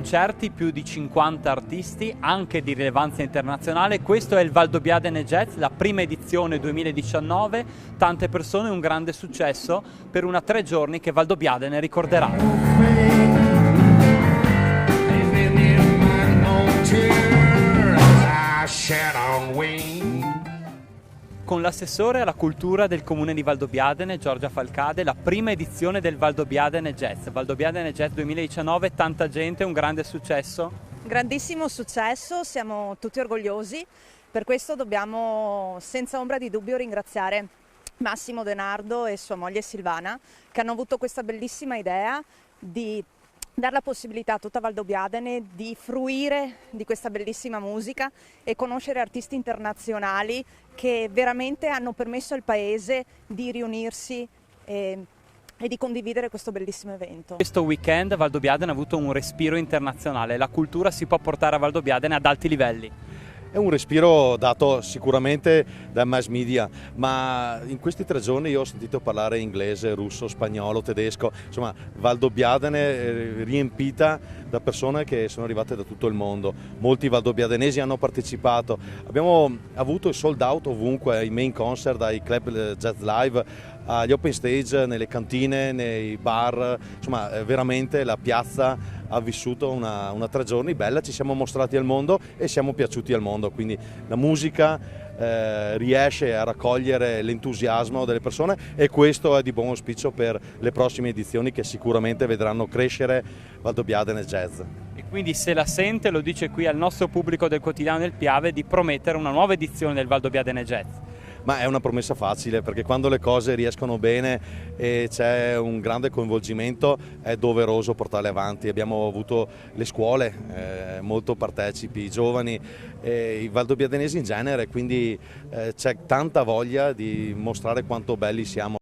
concerti, più di 50 artisti, anche di rilevanza internazionale. Questo è il Valdobbiadene Jazz, la prima edizione 2019, tante persone, un grande successo per una 3 giorni che Valdobbiadene ricorderà. Con l'assessore alla cultura del comune di Valdobbiadene, Giorgia Falcade, la prima edizione del Valdobbiadene Jazz. Valdobbiadene Jazz 2019, tanta gente, un grande successo. Grandissimo successo, siamo tutti orgogliosi, per questo dobbiamo senza ombra di dubbio ringraziare Massimo Denardo e sua moglie Silvana, che hanno avuto questa bellissima idea di dare la possibilità a tutta Valdobbiadene di fruire di questa bellissima musica e conoscere artisti internazionali che veramente hanno permesso al paese di riunirsi e di condividere questo bellissimo evento. Questo weekend Valdobbiadene ha avuto un respiro internazionale, la cultura si può portare a Valdobbiadene ad alti livelli. È un respiro dato sicuramente dai mass media, ma in questi 3 giorni io ho sentito parlare inglese, russo, spagnolo, tedesco, insomma Valdobbiadene riempita da persone che sono arrivate da tutto il mondo. Molti valdobbiadenesi hanno partecipato, abbiamo avuto il sold out ovunque, ai main concert, ai club jazz live, agli open stage, nelle cantine, nei bar, insomma veramente la piazza ha vissuto una 3 giorni bella, ci siamo mostrati al mondo e siamo piaciuti al mondo, quindi la musica riesce a raccogliere l'entusiasmo delle persone e questo è di buon auspicio per le prossime edizioni che sicuramente vedranno crescere Valdobbiadene Jazz. E quindi se la sente, lo dice qui al nostro pubblico del quotidiano del Piave, di promettere una nuova edizione del Valdobbiadene Jazz. Ma è una promessa facile perché quando le cose riescono bene e c'è un grande coinvolgimento è doveroso portarle avanti. Abbiamo avuto le scuole molto partecipi, i giovani, i valdobbiadenesi in genere, quindi c'è tanta voglia di mostrare quanto belli siamo.